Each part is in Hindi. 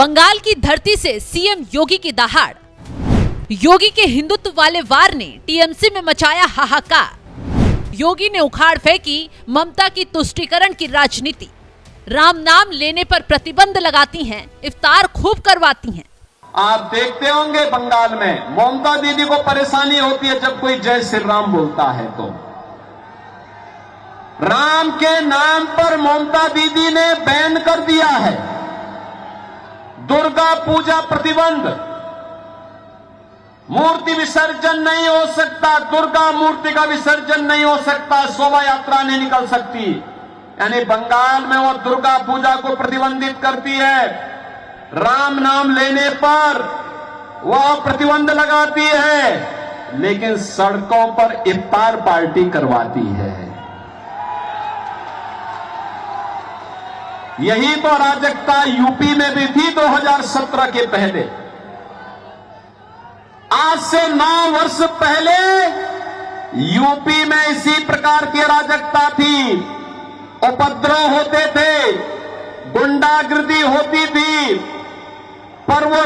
बंगाल की धरती से सीएम योगी की दहाड़। योगी के हिंदुत्व वाले वार ने टीएमसी में मचाया हाहाकार। योगी ने उखाड़ फेंकी ममता की तुष्टीकरण की राजनीति। राम नाम लेने पर प्रतिबंध लगाती हैं, इफ्तार खूब करवाती हैं। आप देखते होंगे बंगाल में ममता दीदी को परेशानी होती है जब कोई जय श्री राम बोलता है तो राम के नाम पर ममता दीदी ने बैन कर दिया है। दुर्गा पूजा प्रतिबंध, मूर्ति विसर्जन नहीं हो सकता, दुर्गा मूर्ति का विसर्जन नहीं हो सकता, शोभा यात्रा नहीं निकल सकती। यानी बंगाल में वो दुर्गा पूजा को प्रतिबंधित करती है। राम नाम लेने पर वह प्रतिबंध लगाती है, लेकिन सड़कों पर इफ्तार पार्टी करवाती है। यही तो अराजकता यूपी में भी थी 2017 के पहले। आज से 9 वर्ष पहले यूपी में इसी प्रकार की अराजकता थी। उपद्रव होते थे, गुंडागिर्दी होती थी, पर्व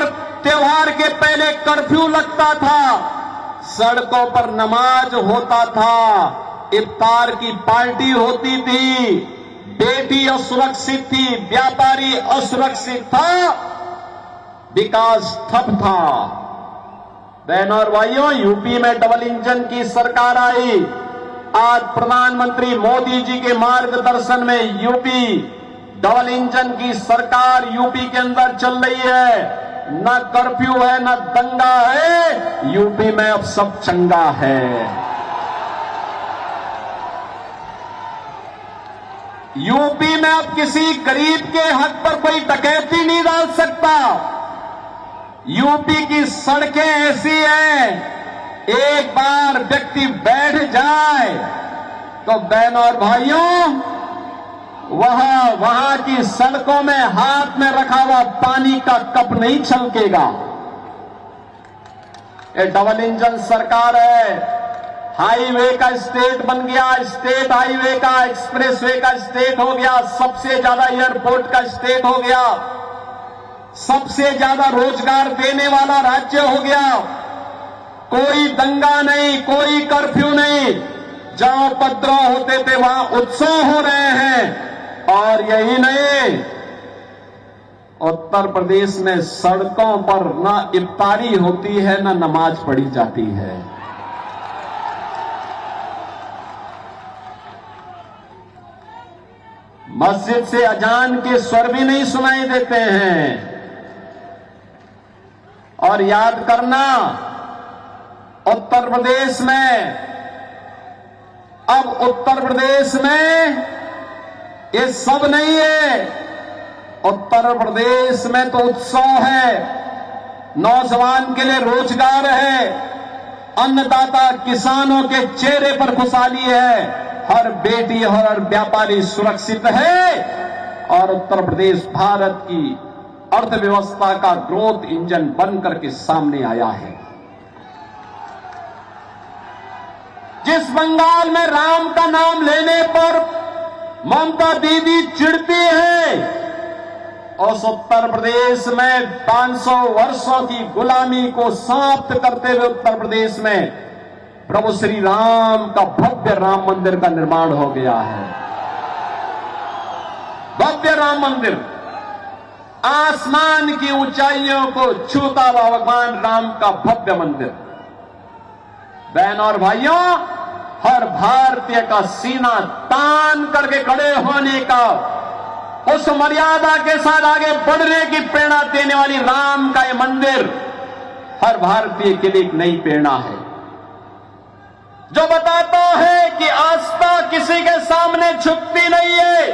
त्योहार के पहले कर्फ्यू लगता था, सड़कों पर नमाज होता था, इफ्तार की पार्टी होती थी, बेटी असुरक्षित थी, व्यापारी असुरक्षित था, विकास ठप था। बहनों और भाइयों, यूपी में डबल इंजन की सरकार आई। आज प्रधानमंत्री मोदी जी के मार्गदर्शन में यूपी डबल इंजन की सरकार यूपी के अंदर चल रही है। न कर्फ्यू है, न दंगा है, यूपी में अब सब चंगा है। यूपी में अब किसी गरीब के हक पर कोई डकैती नहीं डाल सकता। यूपी की सड़कें ऐसी हैं, एक बार व्यक्ति बैठ जाए तो बहनों और भाइयों, वहां की सड़कों में हाथ में रखा हुआ पानी का कप नहीं छलकेगा। ये डबल इंजन सरकार है। हाईवे का स्टेट बन गया, स्टेट हाईवे का, एक्सप्रेसवे का स्टेट हो गया, सबसे ज्यादा एयरपोर्ट का स्टेट हो गया, सबसे ज्यादा रोजगार देने वाला राज्य हो गया। कोई दंगा नहीं, कोई कर्फ्यू नहीं, जहां उपद्रव होते थे वहां उत्सव हो रहे हैं। और यही नहीं, उत्तर प्रदेश में सड़कों पर न इफ्तारी होती है, न नमाज पढ़ी जाती है। मस्जिद से अजान के स्वर भी नहीं सुनाई देते हैं। और याद करना, उत्तर प्रदेश में, अब उत्तर प्रदेश में ये सब नहीं है। उत्तर प्रदेश में तो उत्सव है, नौजवान के लिए रोजगार है, अन्नदाता किसानों के चेहरे पर खुशहाली है, हर बेटी हर व्यापारी सुरक्षित है। और उत्तर प्रदेश भारत की अर्थव्यवस्था का ग्रोथ इंजन बनकर के सामने आया है। जिस बंगाल में राम का नाम लेने पर ममता दीदी चिढ़ती है, उस उत्तर प्रदेश में 500 वर्षों की गुलामी को समाप्त करते हुए उत्तर प्रदेश में प्रभु श्री राम का भव्य राम मंदिर का निर्माण हो गया है। भव्य राम मंदिर, आसमान की ऊंचाइयों को छूता हुआ भगवान राम का भव्य मंदिर। बहनों और भाइयों, हर भारतीय का सीना तान करके खड़े होने का, उस मर्यादा के साथ आगे बढ़ने की प्रेरणा देने वाली राम का यह मंदिर हर भारतीय के लिए एक नई प्रेरणा है, जो बताता है कि आस्था किसी के सामने झुकती नहीं है,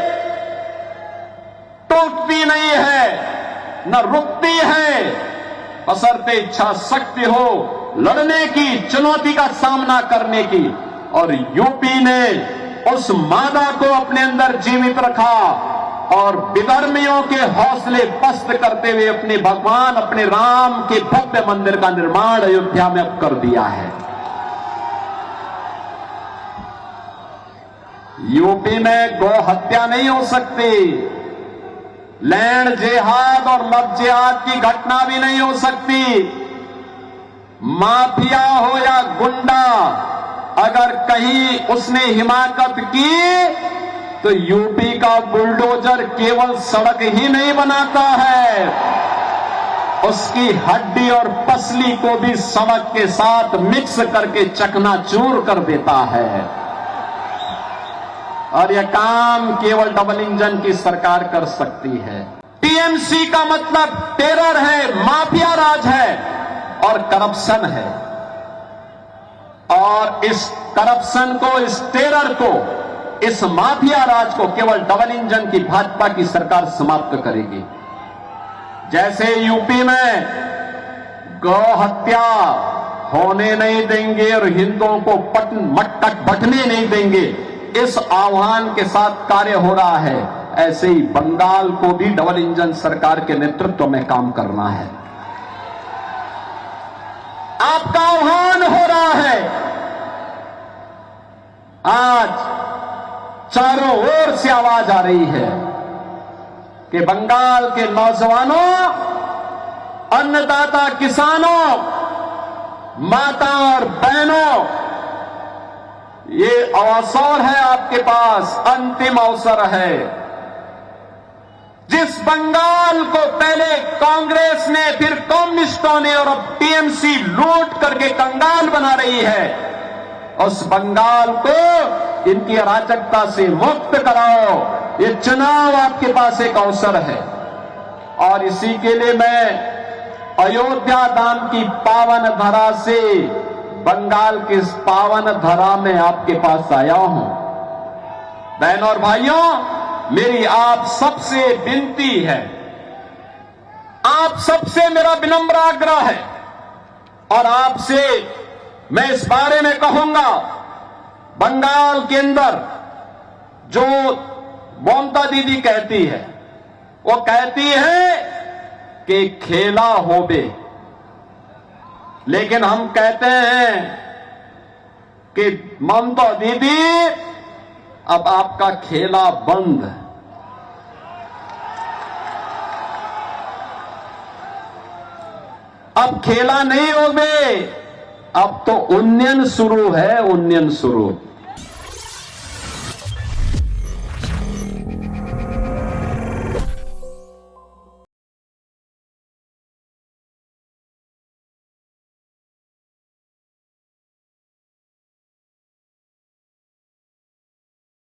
टूटती नहीं है, न रुकती है, बशर्ते इच्छा शक्ति हो लड़ने की, चुनौती का सामना करने की। और यूपी ने उस मादा को अपने अंदर जीवित रखा और विधर्मियों के हौसले पस्त करते हुए अपने भगवान, अपने राम के भव्य मंदिर का निर्माण अयोध्या में अब कर दिया है। यूपी में गौ हत्या नहीं हो सकती, लैंड जिहाद और लव जिहाद की घटना भी नहीं हो सकती। माफिया हो या गुंडा, अगर कहीं उसने हिमाकत की तो यूपी का बुलडोजर केवल सड़क ही नहीं बनाता है, उसकी हड्डी और पसली को भी सड़क के साथ मिक्स करके चकनाचूर कर देता है। और यह काम केवल डबल इंजन की सरकार कर सकती है। टीएमसी का मतलब टेरर है, माफिया राज है और करप्शन है। और इस करप्शन को, इस टेरर को, इस माफिया राज को केवल डबल इंजन की भाजपा की सरकार समाप्त करेगी। जैसे यूपी में गौ हत्या होने नहीं देंगे और हिंदुओं को मटक बटने नहीं देंगे, इस आह्वान के साथ कार्य हो रहा है, ऐसे ही बंगाल को भी डबल इंजन सरकार के नेतृत्व में काम करना है। आपका आह्वान हो रहा है। आज चारों ओर से आवाज आ रही है कि बंगाल के नौजवानों, अन्नदाता किसानों, माता और बहनों, ये अवसर है आपके पास, अंतिम अवसर है। जिस बंगाल को पहले कांग्रेस ने, फिर कम्युनिस्टों ने और अब टीएमसी लूट करके कंगाल बना रही है, उस बंगाल को इनकी अराजकता से मुक्त कराओ। ये चुनाव आपके पास एक अवसर है और इसी के लिए मैं अयोध्या धाम की पावन धरा से बंगाल की इस पावन धरा में आपके पास आया हूं। बहनों और भाइयों, मेरी आप सबसे विनती है, आप सबसे मेरा विनम्र आग्रह है और आपसे मैं इस बारे में कहूंगा, बंगाल के अंदर जो ममता दीदी कहती है, वो कहती है कि खेला होबे, लेकिन हम कहते हैं कि ममता दीदी अब आपका खेला बंद है। अब खेला नहीं होबे, अब तो उन्नयन शुरू है, उन्नयन शुरू।